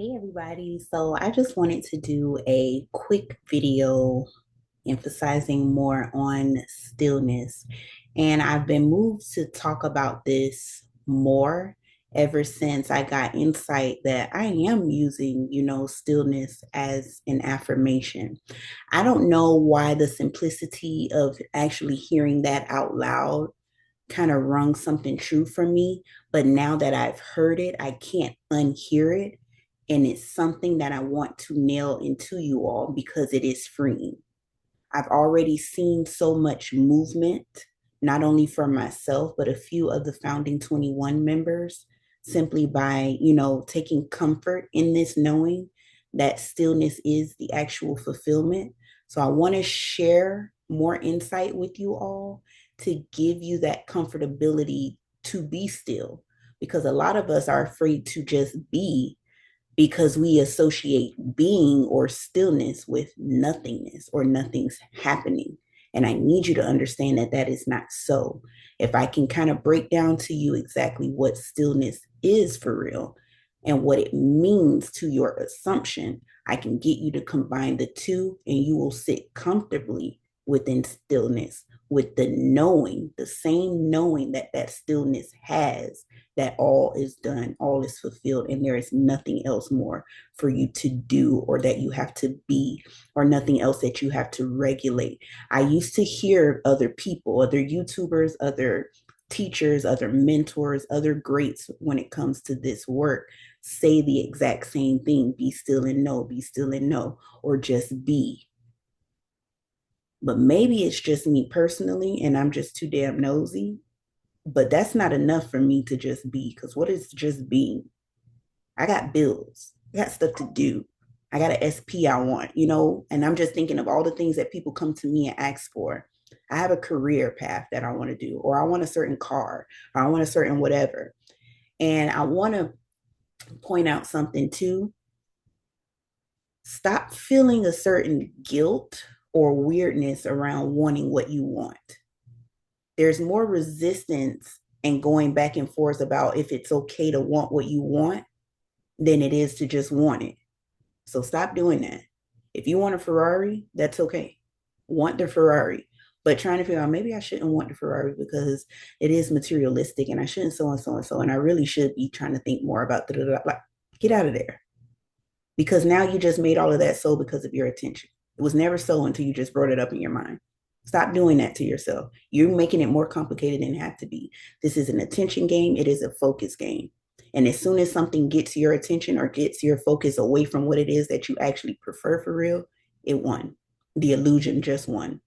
Hey everybody. So I just wanted to do a quick video emphasizing more on stillness. And I've been moved to talk about this more ever since I got insight that I am using, stillness as an affirmation. I don't know why the simplicity of actually hearing that out loud kind of rung something true for me. But now that I've heard it, I can't unhear it. And it's something that I want to nail into you all because it is freeing. I've already seen so much movement, not only for myself, but a few of the founding 21 members, simply by, taking comfort in this knowing that stillness is the actual fulfillment. So I want to share more insight with you all to give you that comfortability to be still, because a lot of us are afraid to just be because we associate being or stillness with nothingness or nothing's happening. And I need you to understand that that is not so. If I can kind of break down to you exactly what stillness is for real and what it means to your assumption, I can get you to combine the two and you will sit comfortably within stillness with the knowing, the same knowing that that stillness has, that all is done, all is fulfilled, and there is nothing else more for you to do or that you have to be, or nothing else that you have to regulate. I used to hear other people, other YouTubers, other teachers, other mentors, other greats when it comes to this work say the exact same thing: be still and know, be still and know, or just be. But maybe it's just me personally, and I'm just too damn nosy. But that's not enough for me to just be, because what is just being? I got bills, I got stuff to do. I got an SP I want, and I'm just thinking of all the things that people come to me and ask for. I have a career path that I want to do, or I want a certain car, or I want a certain whatever. And I want to point out something too. Stop feeling a certain guilt or weirdness around wanting what you want. There's more resistance and going back and forth about if it's okay to want what you want than it is to just want it. So stop doing that. If you want a Ferrari, that's okay. Want the Ferrari. But trying to figure out, maybe I shouldn't want the Ferrari because it is materialistic and I shouldn't so and so and so. And I really should be trying to think more about the, like, get out of there. Because now you just made all of that so because of your attention. It was never so until you just brought it up in your mind. Stop doing that to yourself. You're making it more complicated than it has to be. This is an attention game. It is a focus game. And as soon as something gets your attention or gets your focus away from what it is that you actually prefer for real, it won. The illusion just won.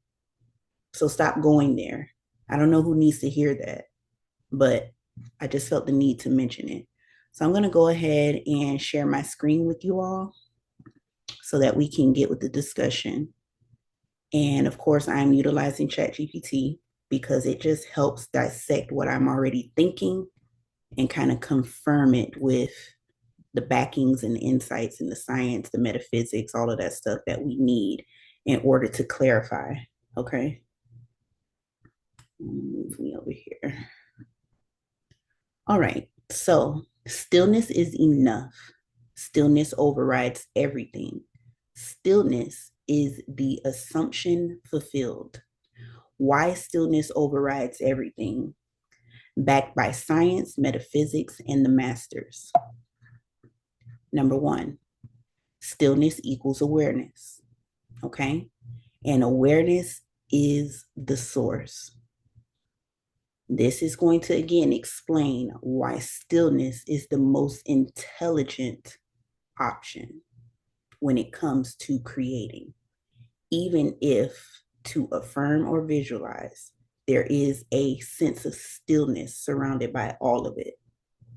So stop going there. I don't know who needs to hear that, but I just felt the need to mention it. So I'm going to go ahead and share my screen with you all so that we can get with the discussion. And of course, I'm utilizing ChatGPT because it just helps dissect what I'm already thinking and kind of confirm it with the backings and the insights and the science, the metaphysics, all of that stuff that we need in order to clarify. Okay. Move me over here. All right. So stillness is enough. Stillness overrides everything. Stillness is the assumption fulfilled. Why stillness overrides everything? Backed by science, metaphysics, and the masters. Number one, stillness equals awareness. Okay. And awareness is the source. This is going to again explain why stillness is the most intelligent option when it comes to creating. Even if to affirm or visualize, there is a sense of stillness surrounded by all of it.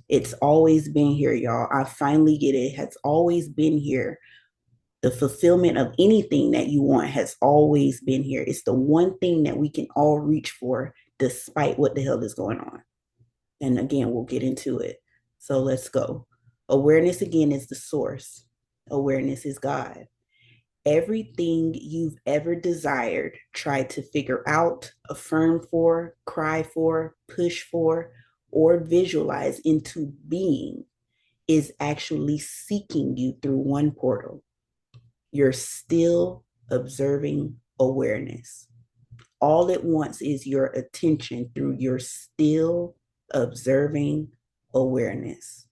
It's always been here, y'all. I finally get it. It has always been here. The fulfillment of anything that you want has always been here. It's the one thing that we can all reach for despite what the hell is going on. And again, we'll get into it. So let's go. Awareness again is the source. Awareness is God. Everything you've ever desired, tried to figure out, affirm for, cry for, push for, or visualize into being is actually seeking you through one portal. You're still observing awareness. All it wants is your attention through your still observing awareness.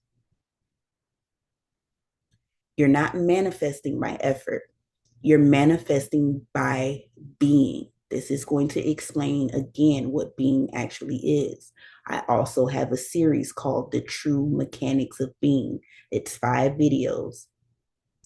You're not manifesting by effort. You're manifesting by being. This is going to explain again what being actually is. I also have a series called The True Mechanics of Being. It's 5 videos,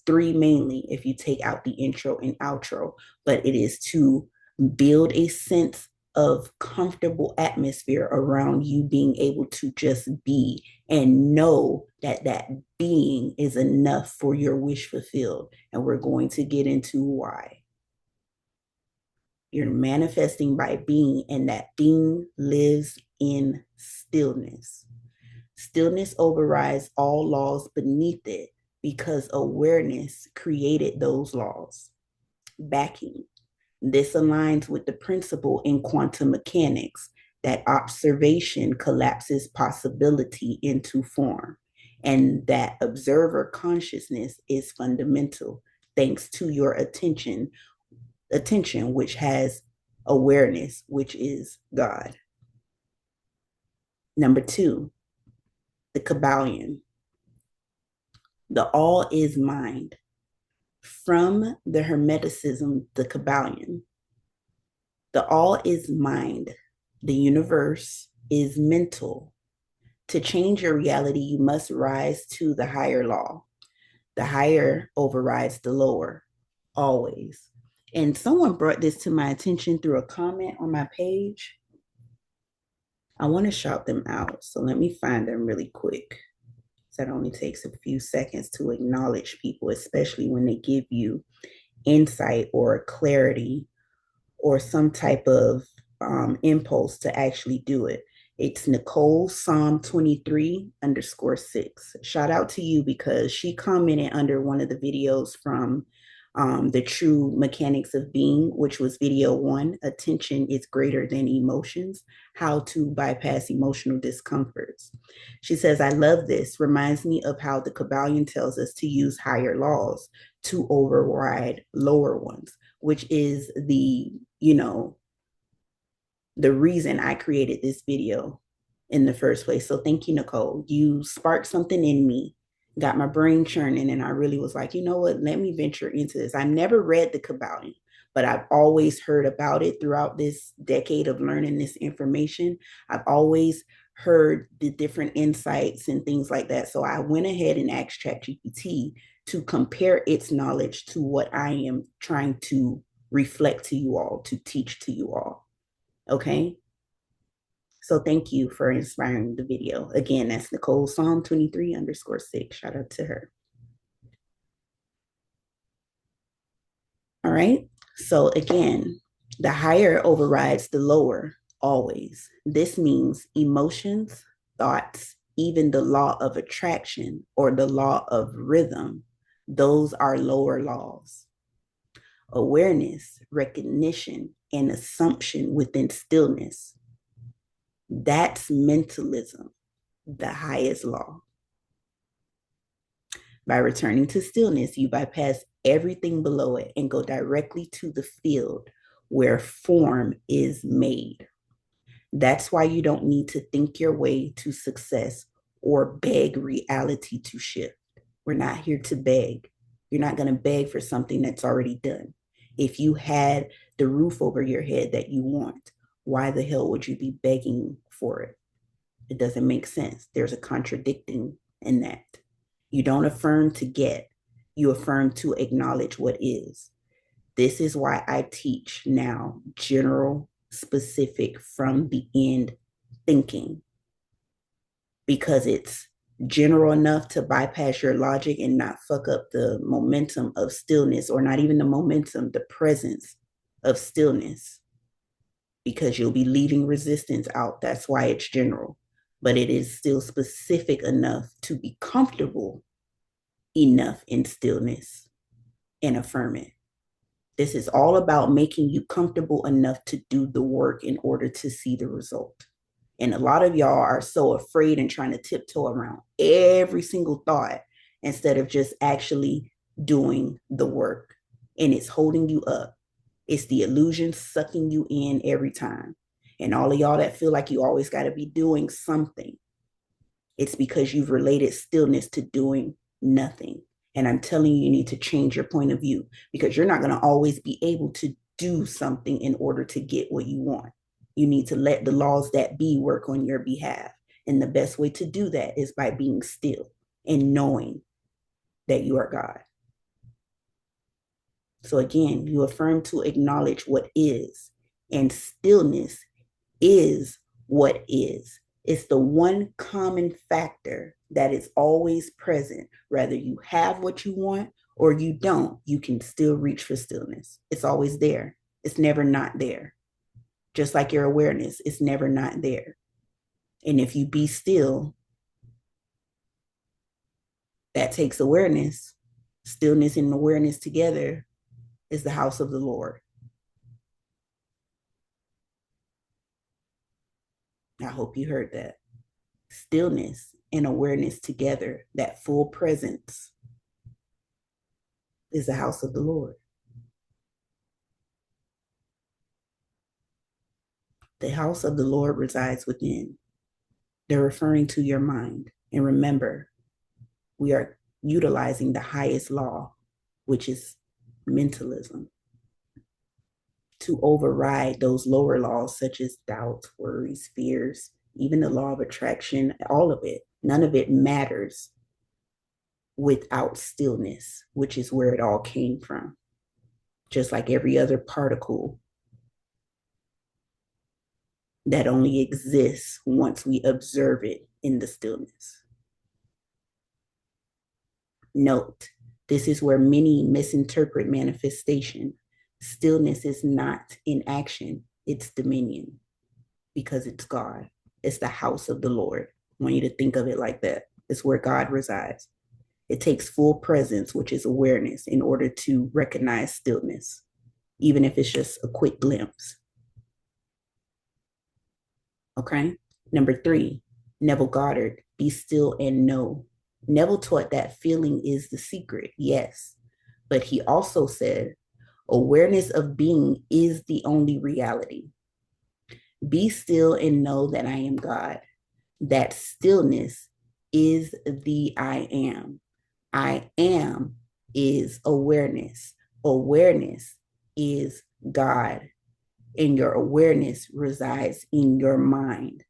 3 mainly if you take out the intro and outro, but it is to build a sense of comfortable atmosphere around you being able to just be and know that that being is enough for your wish fulfilled. And we're going to get into why. You're manifesting by being, and that being lives in stillness. Stillness overrides all laws beneath it because awareness created those laws. Backing. This aligns with the principle in quantum mechanics that observation collapses possibility into form, and that observer consciousness is fundamental thanks to your attention, which has awareness, which is God. Number 2, the Kabbalion. The all is mind. From the Hermeticism, the Kabbalion, the all is mind. The universe is mental. To change your reality, you must rise to the higher law. The higher overrides the lower, always. And someone brought this to my attention through a comment on my page. I want to shout them out. So let me find them really quick. That only takes a few seconds to acknowledge people, especially when they give you insight or clarity or some type of impulse to actually do it. It's Nicole Psalm 23_6. Shout out to you because she commented under one of the videos from The True Mechanics of Being, which was video 1, Attention is Greater Than Emotions, How to Bypass Emotional Discomforts. She says, I love this. Reminds me of how the Kabbalion tells us to use higher laws to override lower ones, which is the reason I created this video in the first place. So thank you, Nicole. You sparked something in me, got my brain churning, and I really was like, you know what? Let me venture into this. I've never read the Kabbalion, but I've always heard about it throughout this decade of learning this information. I've always heard the different insights and things like that. So I went ahead and asked ChatGPT to compare its knowledge to what I am trying to reflect to you all, to teach to you all. Okay. So thank you for inspiring the video. Again, that's Nicole Psalm 23_6. Shout out to her. All right. So again, the higher overrides the lower always. This means emotions, thoughts, even the law of attraction or the law of rhythm. Those are lower laws. Awareness, recognition, and assumption within stillness. That's mentalism, the highest law. By returning to stillness, you bypass everything below it and go directly to the field where form is made. That's why you don't need to think your way to success or beg reality to shift. We're not here to beg. You're not going to beg for something that's already done. If you had the roof over your head that you want, why the hell would you be begging for it? It doesn't make sense. There's a contradicting in that. You don't affirm to get, you affirm to acknowledge what is. This is why I teach now general, specific, from the end thinking, because it's general enough to bypass your logic and not fuck up the momentum of stillness, or not even the momentum, the presence of stillness, because you'll be leaving resistance out. That's why it's general, but it is still specific enough to be comfortable enough in stillness and affirm it. This is all about making you comfortable enough to do the work in order to see the result. And a lot of y'all are so afraid and trying to tiptoe around every single thought instead of just actually doing the work. And it's holding you up. It's the illusion sucking you in every time. And all of y'all that feel like you always got to be doing something, it's because you've related stillness to doing nothing. And I'm telling you, you need to change your point of view because you're not going to always be able to do something in order to get what you want. You need to let the laws that be work on your behalf. And the best way to do that is by being still and knowing that you are God. So again, you affirm to acknowledge what is, and stillness is what is. It's the one common factor that is always present. Whether you have what you want or you don't, you can still reach for stillness. It's always there. It's never not there. Just like your awareness, it's never not there. And if you be still, that takes awareness. Stillness and awareness together is the house of the Lord. I hope you heard that. Stillness and awareness together, that full presence, is the house of the Lord. The house of the Lord resides within. They're referring to your mind. And remember, we are utilizing the highest law, which is mentalism, to override those lower laws, such as doubts, worries, fears, even the law of attraction, all of it. None of it matters without stillness, which is where it all came from. Just like every other particle that only exists once we observe it in the stillness. Note, this is where many misinterpret manifestation. Stillness is not in action, it's dominion because it's God. It's the house of the Lord. I want you to think of it like that. It's where God resides. It takes full presence, which is awareness, in order to recognize stillness, even if it's just a quick glimpse. Okay. Number 3, Neville Goddard, be still and know. Neville taught that feeling is the secret, yes. But he also said, awareness of being is the only reality. Be still and know that I am God. That stillness is the I am. I am is awareness. Awareness is God. And your awareness resides in your mind.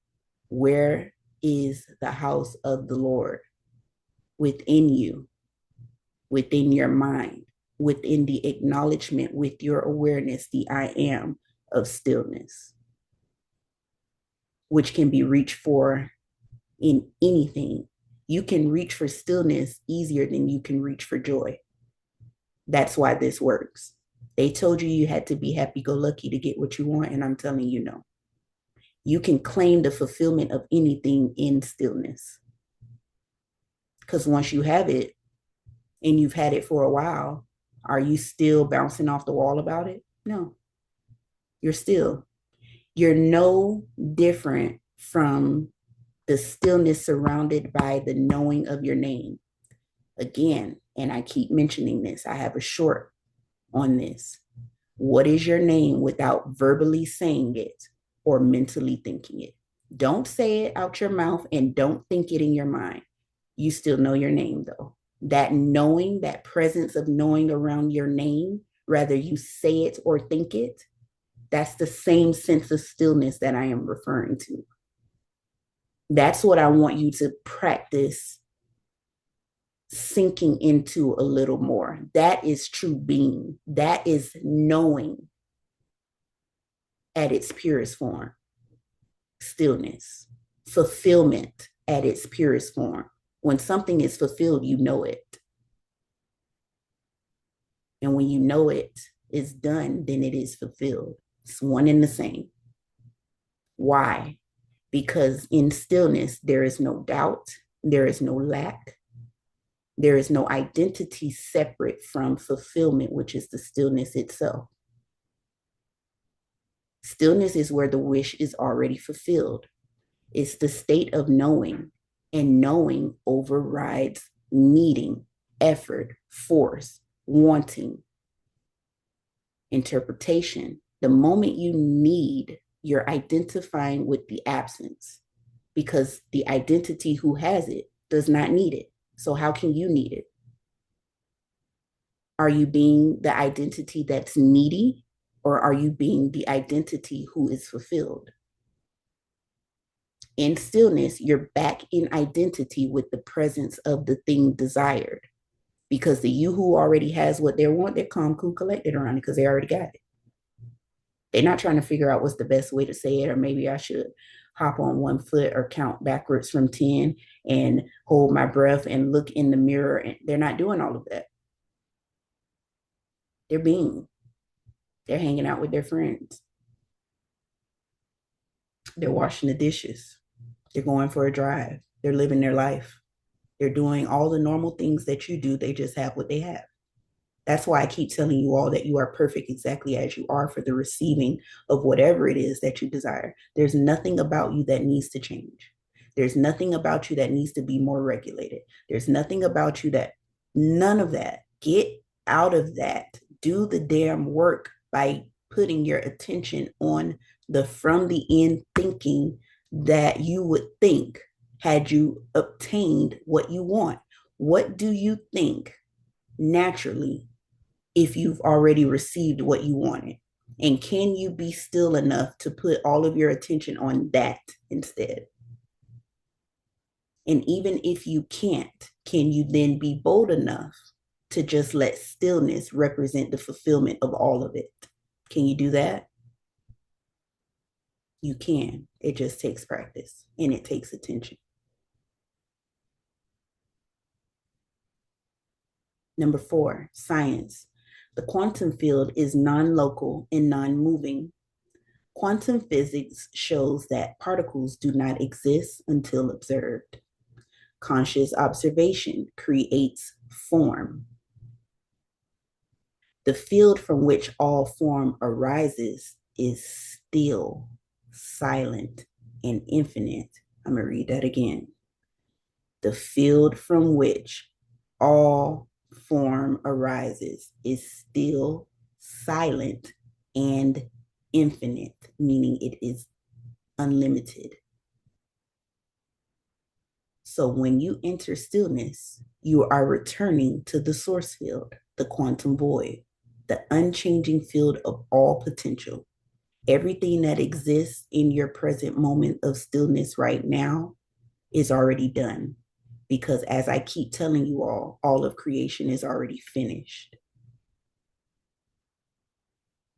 Where is the house of the Lord? Within you, within your mind, within the acknowledgement with your awareness, the I am of stillness, which can be reached for in anything. You can reach for stillness easier than you can reach for joy. That's why this works. They told you you had to be happy go lucky to get what you want, and I'm telling you no. You can claim the fulfillment of anything in stillness. Because once you have it and you've had it for a while, are you still bouncing off the wall about it? No. You're no different from the stillness surrounded by the knowing of your name. Again, and I keep mentioning this, I have a short on this. What is your name without verbally saying it or mentally thinking it? Don't say it out your mouth and don't think it in your mind. You still know your name though. That knowing, that presence of knowing around your name, whether you say it or think it, that's the same sense of stillness that I am referring to. That's what I want you to practice sinking into a little more. That is true being. That is knowing at its purest form. Stillness, fulfillment at its purest form. When something is fulfilled, you know it. And when you know it is done, then it is fulfilled. It's one and the same. Why? Because in stillness, there is no doubt, there is no lack, there is no identity separate from fulfillment, which is the stillness itself. Stillness is where the wish is already fulfilled. It's the state of knowing, and knowing overrides needing, effort, force, wanting, interpretation. The moment you need, you're identifying with the absence because the identity who has it does not need it. So, how can you need it? Are you being the identity that's needy, or are you being the identity who is fulfilled? In stillness, you're back in identity with the presence of the thing desired. Because the you who already has what they want, they're calm, cool, collected around it because they already got it. They're not trying to figure out what's the best way to say it, or maybe I should hop on one foot or count backwards from 10 and hold my breath and look in the mirror. And they're not doing all of that. They're being, they're hanging out with their friends. They're washing the dishes. They're going for a drive. They're living their life. They're doing all the normal things that you do. They just have what they have. That's why I keep telling you all that you are perfect exactly as you are for the receiving of whatever it is that you desire. There's nothing about you that needs to change. There's nothing about you that needs to be more regulated. There's nothing about you that, none of that. Get out of that. Do the damn work by putting your attention on the from the end thinking that you would think had you obtained what you want. What do you think naturally if you've already received what you wanted? And can you be still enough to put all of your attention on that instead? And even if you can't, can you then be bold enough to just let stillness represent the fulfillment of all of it? Can you do that? You can. It just takes practice and it takes attention. Number 4, science. The quantum field is non-local and non-moving. Quantum physics shows that particles do not exist until observed. Conscious observation creates form. The field from which all form arises is still, silent, and infinite. I'm going to read that again. The field from which all form arises is still, silent, and infinite, meaning it is unlimited. So when you enter stillness, you are returning to the source field, the quantum void, the unchanging field of all potential. Everything that exists in your present moment of stillness right now is already done. Because as I keep telling you all of creation is already finished.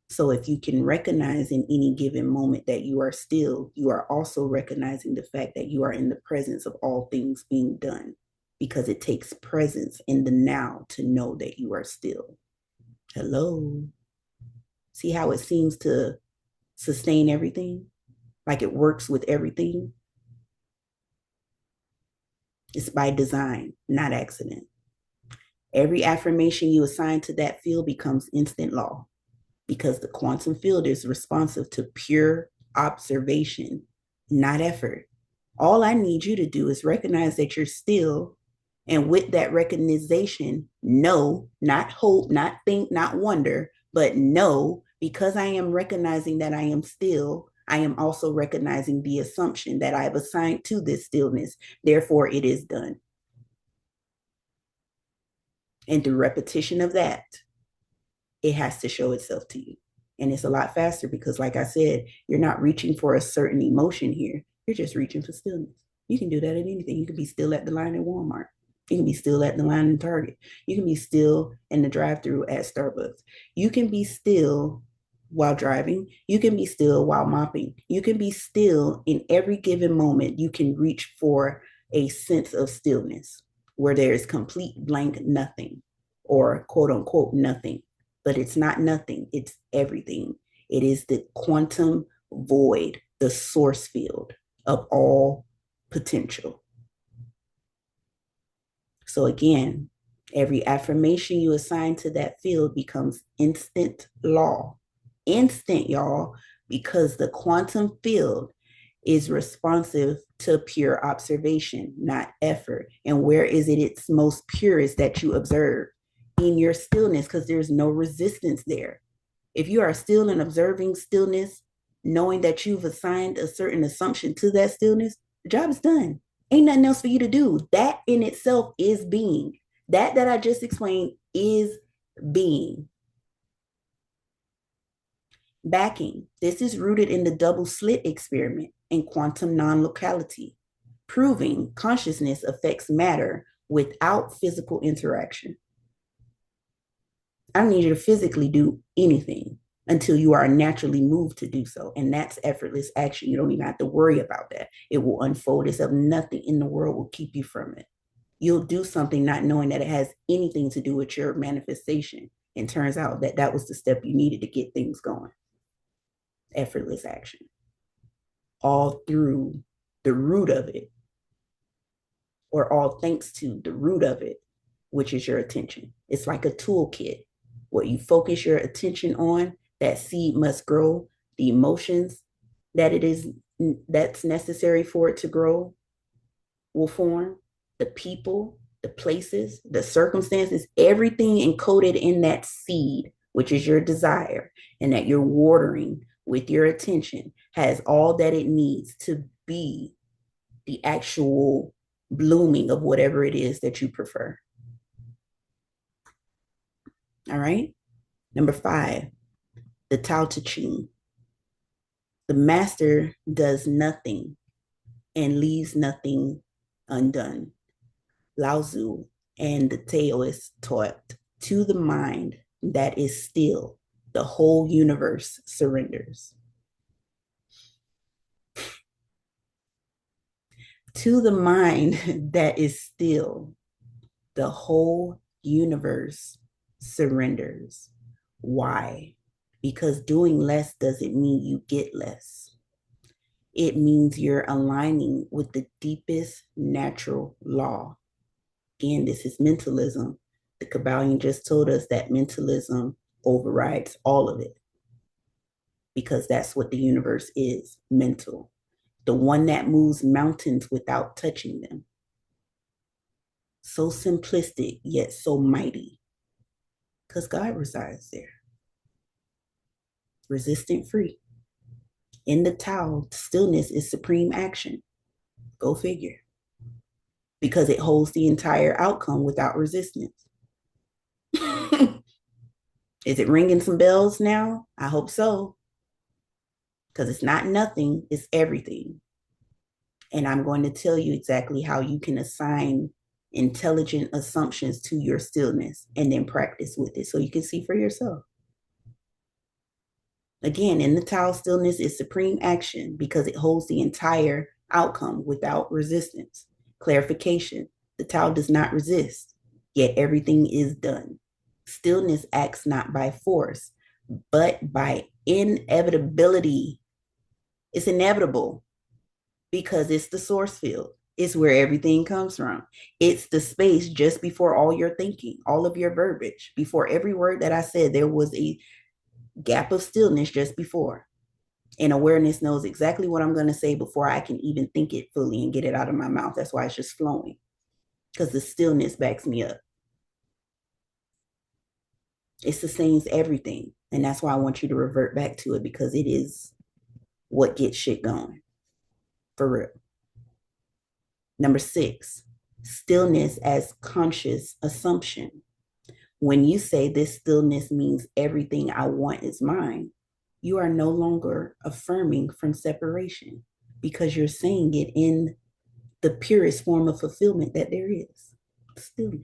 So if you can recognize in any given moment that you are still, you are also recognizing the fact that you are in the presence of all things being done, because it takes presence in the now to know that you are still. Hello. See how it seems to sustain everything? Like it works with everything? It's by design, not accident. Every affirmation you assign to that field becomes instant law, because the quantum field is responsive to pure observation, not effort. All I need you to do is recognize that you're still, and with that recognition, know, not hope, not think, not wonder, but know, because I am recognizing that I am still, I am also recognizing the assumption that I have assigned to this stillness. Therefore, it is done. And through repetition of that, it has to show itself to you. And it's a lot faster because, like I said, you're not reaching for a certain emotion here. You're just reaching for stillness. You can do that at anything. You can be still at the line at Walmart. You can be still at the line in Target. You can be still in the drive-through at Starbucks. You can be still while driving. You can be still while mopping. You can be still in every given moment. You can reach for a sense of stillness where there is complete blank nothing, or quote unquote nothing. But it's not nothing, it's everything. It is the quantum void, the source field of all potential. So again, every affirmation you assign to that field becomes instant law. Instant, y'all, because the quantum field is responsive to pure observation, not effort. And where is it its most purest that you observe? In your stillness, because there's no resistance there. If you are still and observing stillness, knowing that you've assigned a certain assumption to that stillness, the job is done. Ain't nothing else for you to do. That in itself is being. That I just explained is being. Backing. This is rooted in the double slit experiment and quantum non-locality, proving consciousness affects matter without physical interaction. I don't need you to physically do anything until you are naturally moved to do so. And that's effortless action. You don't even have to worry about that. It will unfold itself. Nothing in the world will keep you from it. You'll do something not knowing that it has anything to do with your manifestation. And turns out that that was the step you needed to get things going. Effortless action. All through the root of it, or all thanks to the root of it, which is your attention. It's like a toolkit. What you focus your attention on, that seed must grow. The emotions that's necessary for it to grow will form. The people, the places, the circumstances, everything encoded in that seed, which is your desire, and that you're watering with your attention, has all that it needs to be the actual blooming of whatever it is that you prefer. All right. Number 5, the Tao Te Ching. The master does nothing and leaves nothing undone. Lao Tzu and the Taoists taught, to the mind that is still, the whole universe surrenders. To the mind that is still, the whole universe surrenders. Why? Because doing less doesn't mean you get less. It means you're aligning with the deepest natural law. Again, this is mentalism. The Kabbalion just told us that mentalism overrides all of it because that's what the universe is, mental. The one that moves mountains without touching them. So simplistic, yet so mighty, because God resides there. Resistant free. In the Tao, stillness is supreme action. Go figure. Because it holds the entire outcome without resistance. Is it ringing some bells now? I hope so. Because it's not nothing, it's everything. And I'm going to tell you exactly how you can assign intelligent assumptions to your stillness and then practice with it so you can see for yourself. Again, in the Tao, stillness is supreme action because it holds the entire outcome without resistance. Clarification, the Tao does not resist, yet everything is done. Stillness acts not by force, but by inevitability. It's inevitable because it's the source field. It's where everything comes from. It's the space just before all your thinking, all of your verbiage. Before every word that I said, there was a gap of stillness just before. And awareness knows exactly what I'm going to say before I can even think it fully and get it out of my mouth. That's why it's just flowing, because the stillness backs me up. It sustains everything. And that's why I want you to revert back to it, because it is what gets shit going. For real. Number 6, stillness as conscious assumption. When you say this stillness means everything I want is mine, you are no longer affirming from separation because you're saying it in the purest form of fulfillment that there is, stillness.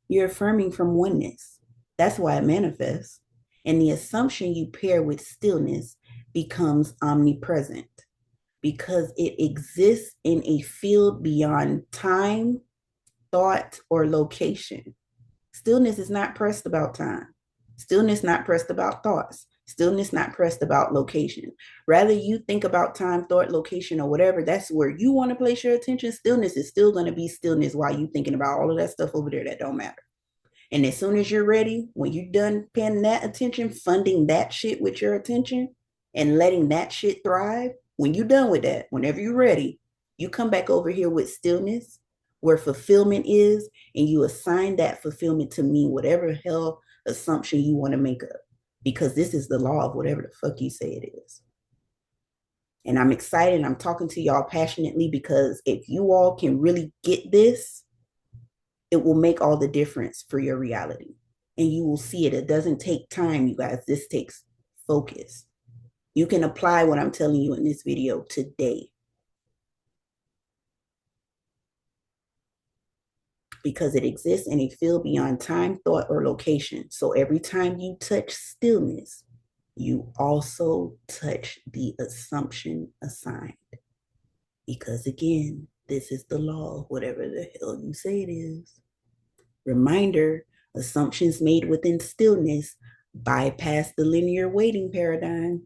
You're affirming from oneness. That's why it manifests. And the assumption you pair with stillness becomes omnipresent because it exists in a field beyond time, thought, or location. Stillness is not pressed about time. Stillness not pressed about thoughts. Stillness not pressed about location. Rather you think about time, thought, location, or whatever, that's where you want to place your attention. Stillness is still going to be stillness while you thinking about all of that stuff over there that don't matter. And as soon as you're ready, when you're done paying that attention, funding that shit with your attention and letting that shit thrive, When you're done with that, whenever you're ready, you come back over here with stillness, where fulfillment is, and you assign that fulfillment to mean whatever hell assumption you want to make up. Because this is the law of whatever the fuck you say it is. And I'm excited. I'm talking to y'all passionately because if you all can really get this, it will make all the difference for your reality. And you will see it. It doesn't take time, you guys. This takes focus. You can apply what I'm telling you in this video today because it exists in a field beyond time, thought, or location. So every time you touch stillness, you also touch the assumption assigned. Because again, this is the law, whatever the hell you say it is. Reminder, assumptions made within stillness bypass the linear waiting paradigm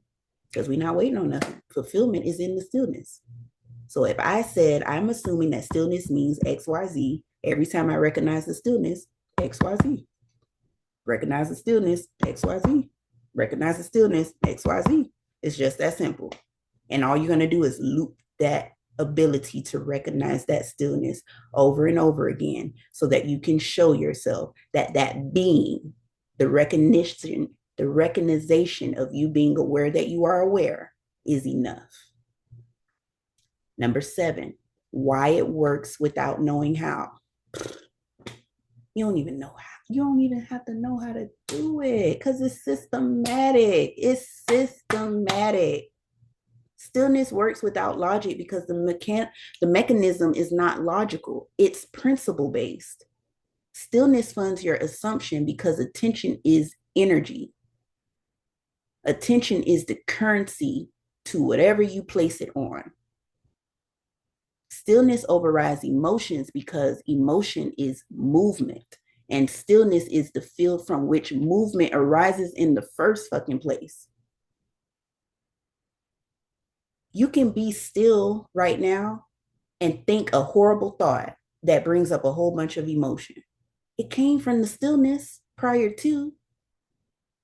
because we're not waiting on nothing. Fulfillment is in the stillness. So if I said, I'm assuming that stillness means XYZ, every time I recognize the stillness, XYZ. Recognize the stillness, XYZ. Recognize the stillness, XYZ. It's just that simple. And all you're going to do is loop that ability to recognize that stillness over and over again so that you can show yourself that that being, the recognition of you being aware that you are aware is enough. Number 7, why it works without knowing how. You don't even know how. You don't even have to know how to do it because it's systematic. It's systematic. Stillness works without logic because the mechanism is not logical. It's principle based. Stillness funds your assumption because attention is energy. Attention is the currency to whatever you place it on. Stillness overrides emotions because emotion is movement. And stillness is the field from which movement arises in the first fucking place. You can be still right now and think a horrible thought that brings up a whole bunch of emotion. It came from the stillness prior to.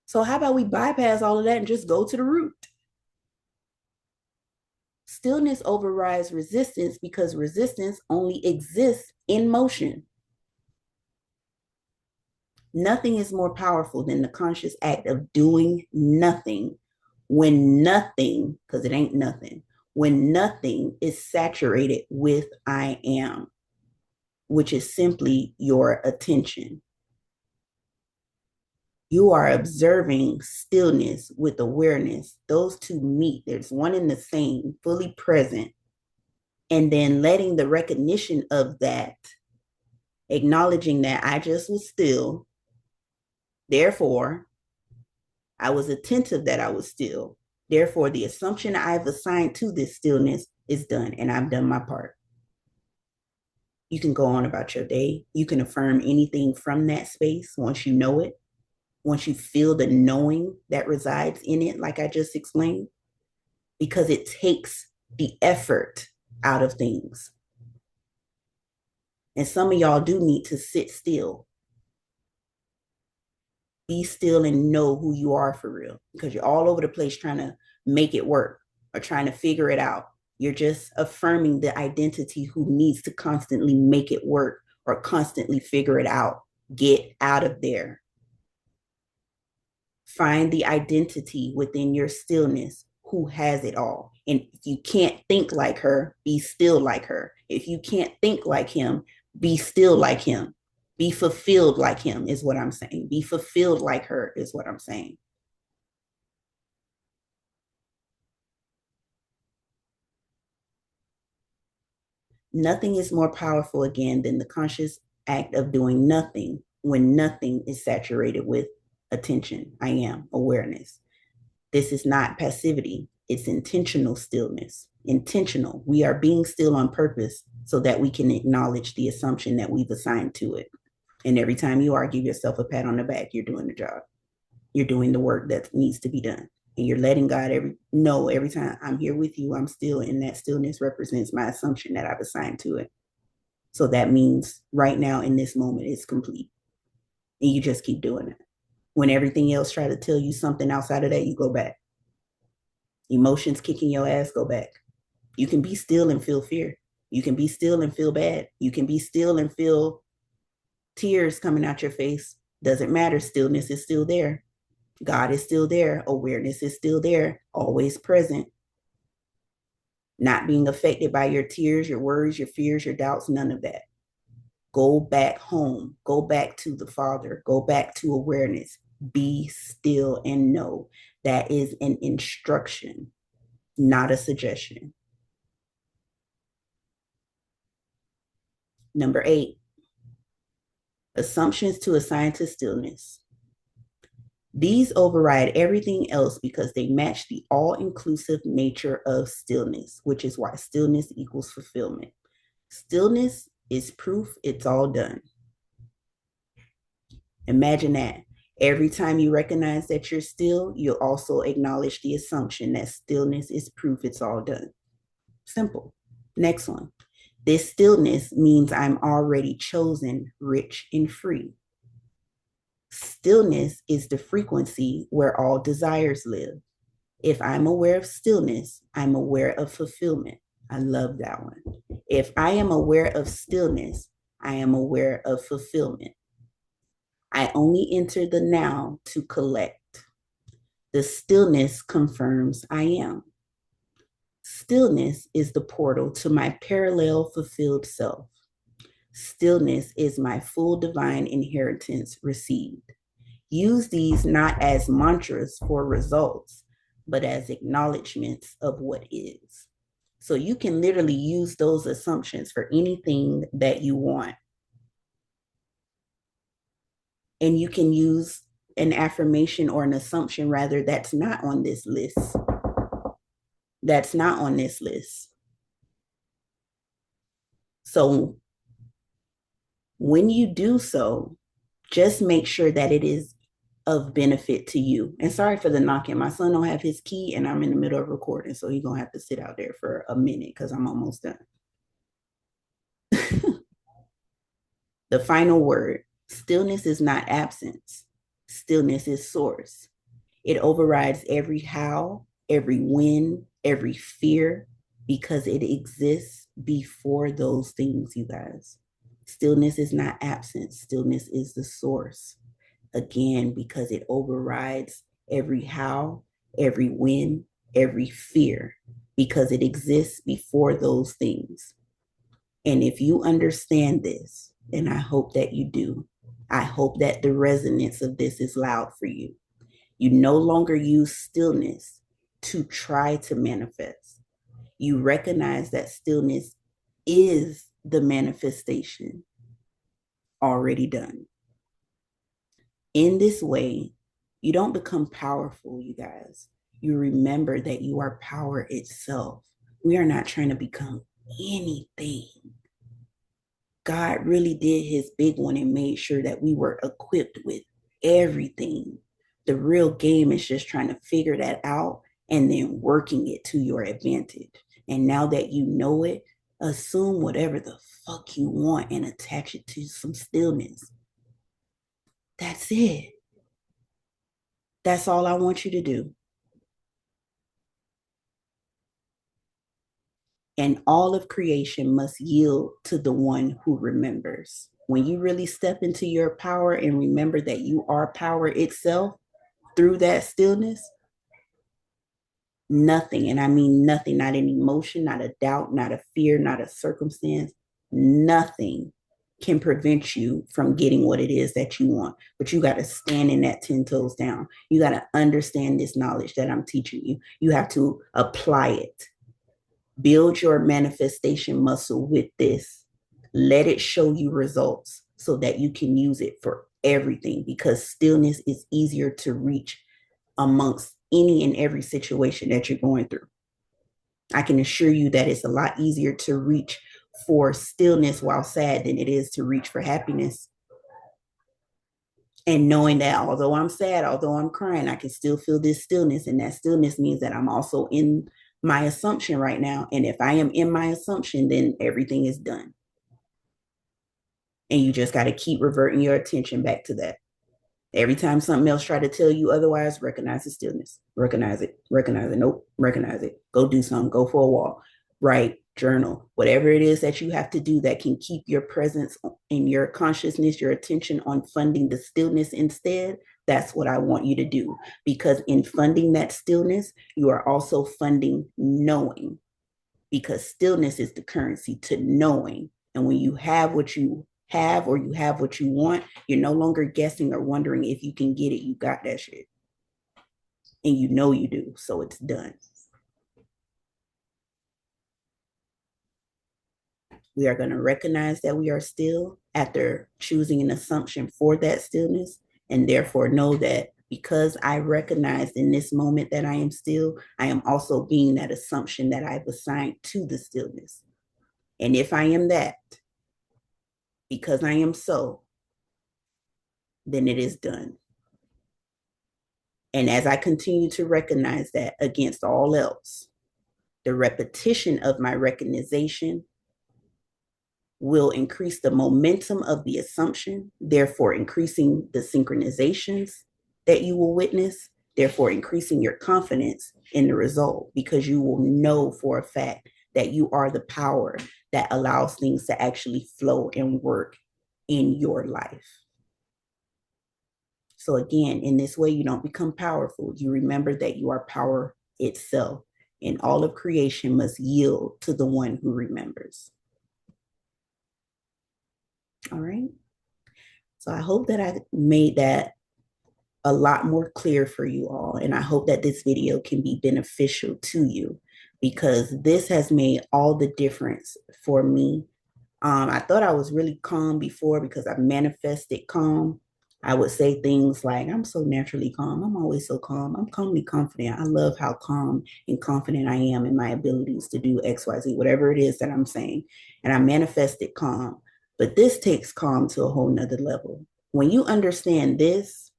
So how about we bypass all of that and just go to the root? Stillness overrides resistance because resistance only exists in motion. Nothing is more powerful than the conscious act of doing nothing when nothing, because it ain't nothing, when nothing is saturated with I am, which is simply your attention. You are observing stillness with awareness. Those two meet. There's one and the same, fully present. And then letting the recognition of that, acknowledging that I just was still. Therefore, I was attentive that I was still. Therefore, the assumption I've assigned to this stillness is done, and I've done my part. You can go on about your day. You can affirm anything from that space once you know it, once you feel the knowing that resides in it, like I just explained, because it takes the effort out of things. And some of y'all do need to sit still. Be still and know who you are for real, because you're all over the place trying to make it work or trying to figure it out. You're just affirming the identity who needs to constantly make it work or constantly figure it out. Get out of there. Find the identity within your stillness who has it all. And if you can't think like her, be still like her. If you can't think like him, be still like him. Be fulfilled like him is what I'm saying. Be fulfilled like her is what I'm saying. Nothing is more powerful again than the conscious act of doing nothing when nothing is saturated with attention. I am awareness. This is not passivity. It's intentional stillness. Intentional. We are being still on purpose so that we can acknowledge the assumption that we've assigned to it. And every time you are, give yourself a pat on the back. You're doing the job. You're doing the work that needs to be done. And you're letting God know every time I'm here with you, I'm still, and that stillness represents my assumption that I've assigned to it. So that means right now in this moment, it's complete. And you just keep doing it. When everything else try to tell you something outside of that, you go back. Emotions kicking your ass, go back. You can be still and feel fear. You can be still and feel bad. You can be still and feel tears coming out your face. Doesn't matter. Stillness is still there. God is still there. Awareness is still there, always present. Not being affected by your tears, your worries, your fears, your doubts, none of that. Go back home. Go back to the Father. Go back to awareness. Be still and know that is an instruction, not a suggestion. Number 8, assumptions to assign to stillness. These override everything else because they match the all-inclusive nature of stillness, which is why stillness equals fulfillment. Stillness is proof it's all done. Imagine that. Every time you recognize that you're still, you'll also acknowledge the assumption that stillness is proof it's all done. Simple. Next one. This stillness means I'm already chosen, rich, and free. Stillness is the frequency where all desires live. If I'm aware of stillness, I'm aware of fulfillment. I love that one. If I am aware of stillness, I am aware of fulfillment. I only enter the now to collect. The stillness confirms I am. Stillness is the portal to my parallel fulfilled self. Stillness is my full divine inheritance received. Use these not as mantras for results, but as acknowledgments of what is. So you can literally use those assumptions for anything that you want. And you can use an affirmation or an assumption rather that's not on this list. That's not on this list. So when you do so, just make sure that it is of benefit to you. And sorry for the knocking. My son don't have his key and I'm in the middle of recording. So he's gonna have to sit out there for a minute because I'm almost done. The final word, stillness is not absence. Stillness is source. It overrides every how, every when, every fear, because it exists before those things, you guys. Stillness is not absence. Stillness is the source. Again, because it overrides every how, every when, every fear, because it exists before those things. And if you understand this, and I hope that you do, I hope that the resonance of this is loud for you. You no longer use stillness to try to manifest. You recognize that stillness is the manifestation already done. In this way, you don't become powerful, you guys. You remember that you are power itself. We are not trying to become anything. God really did his big one and made sure that we were equipped with everything. The real game is just trying to figure that out and then working it to your advantage. And now that you know it, assume whatever the fuck you want and attach it to some stillness. That's it. That's all I want you to do. And all of creation must yield to the one who remembers. When you really step into your power and remember that you are power itself through that stillness, nothing, and I mean nothing, not an emotion, not a doubt, not a fear, not a circumstance, nothing can prevent you from getting what it is that you want. But you got to stand in that 10 toes down. You got to understand this knowledge that I'm teaching you. You have to apply it. Build your manifestation muscle with this. Let it show you results so that you can use it for everything, because stillness is easier to reach amongst any and every situation that you're going through. I can assure you that it's a lot easier to reach for stillness while sad than it is to reach for happiness. And knowing that although I'm sad, although I'm crying, I can still feel this stillness. And that stillness means that I'm also in my assumption right now. And if I am in my assumption, then everything is done. And you just got to keep reverting your attention back to that. Every time something else try to tell you otherwise, recognize the stillness. Recognize it. Recognize it. Nope. Recognize it. Go do something. Go for a walk. Write. Journal. Whatever it is that you have to do that can keep your presence in your consciousness, your attention on funding the stillness instead. That's what I want you to do. Because in funding that stillness, you are also funding knowing. Because stillness is the currency to knowing. And when you have what you have or you have what you want, you're no longer guessing or wondering if you can get it. You got that shit. And you know you do. So it's done. We are going to recognize that we are still after choosing an assumption for that stillness, and therefore know that because I recognize in this moment that I am still, I am also being that assumption that I've assigned to the stillness. And if I am that, because I am so, then it is done. And as I continue to recognize that against all else, the repetition of my recognition will increase the momentum of the assumption, therefore increasing the synchronizations that you will witness, therefore increasing your confidence in the result, because you will know for a fact that you are the power that allows things to actually flow and work in your life. So again, in this way, you don't become powerful. You remember that you are power itself, and all of creation must yield to the one who remembers. All right. So I hope that I made that a lot more clear for you all. And I hope that this video can be beneficial to you, because this has made all the difference for me. I thought I was really calm before because I manifested calm. I would say things like, I'm so naturally calm. I'm always so calm. I'm calmly confident. I love how calm and confident I am in my abilities to do XYZ, whatever it is that I'm saying. And I manifested calm. But this takes calm to a whole nother level. When you understand this,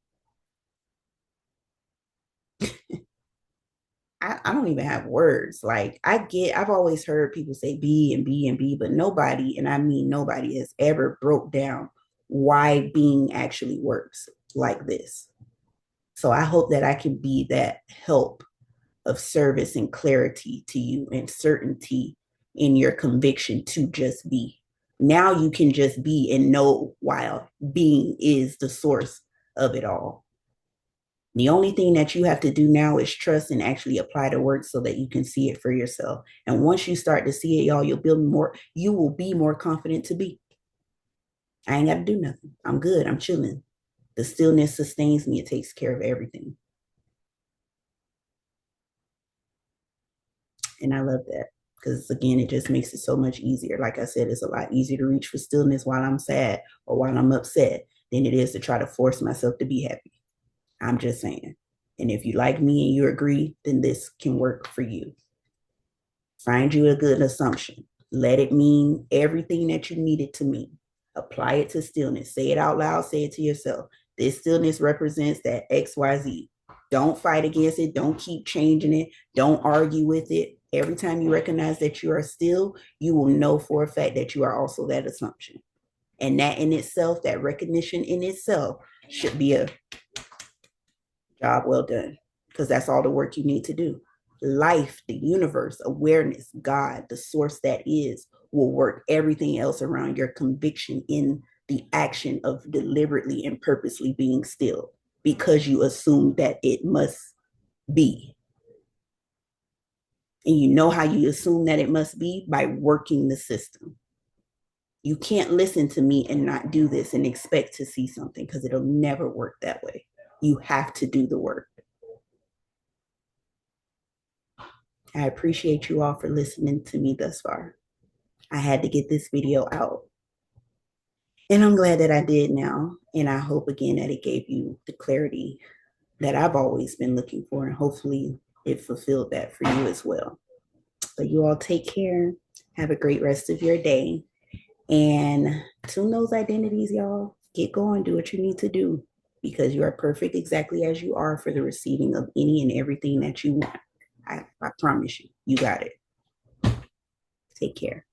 I don't even have words. Like I've always heard people say be and be and be, but nobody, and I mean nobody, has ever broke down why being actually works like this. So I hope that I can be that help of service and clarity to you and certainty in your conviction to just be. Now you can just be and know while being is the source of it all. The only thing that you have to do now is trust and actually apply the work so that you can see it for yourself. And once you start to see it, y'all, you will be more confident to be. I ain't got to do nothing. I'm good. I'm chilling. The stillness sustains me. It takes care of everything. And I love that, because again, it just makes it so much easier. Like I said, it's a lot easier to reach for stillness while I'm sad or while I'm upset than it is to try to force myself to be happy. I'm just saying. And if you like me and you agree, then this can work for you. Find you a good assumption. Let it mean everything that you need it to mean. Apply it to stillness. Say it out loud. Say it to yourself. This stillness represents that XYZ. Don't fight against it. Don't keep changing it. Don't argue with it. Every time you recognize that you are still, you will know for a fact that you are also that assumption. And that in itself, that recognition in itself, should be a job well done, because that's all the work you need to do. Life, the universe, awareness, God, the source that is, will work everything else around your conviction in the action of deliberately and purposely being still, because you assume that it must be. And you know how you assume that it must be? By working the system. You can't listen to me and not do this and expect to see something, because it'll never work that way. You have to do the work. I appreciate you all for listening to me thus far. I had to get this video out. And I'm glad that I did now. And I hope again that it gave you the clarity that I've always been looking for. And hopefully it fulfilled that for you as well. But you all take care. Have a great rest of your day. And tune those identities, y'all. Get going. Do what you need to do, because you are perfect exactly as you are for the receiving of any and everything that you want. I promise you, you got it. Take care.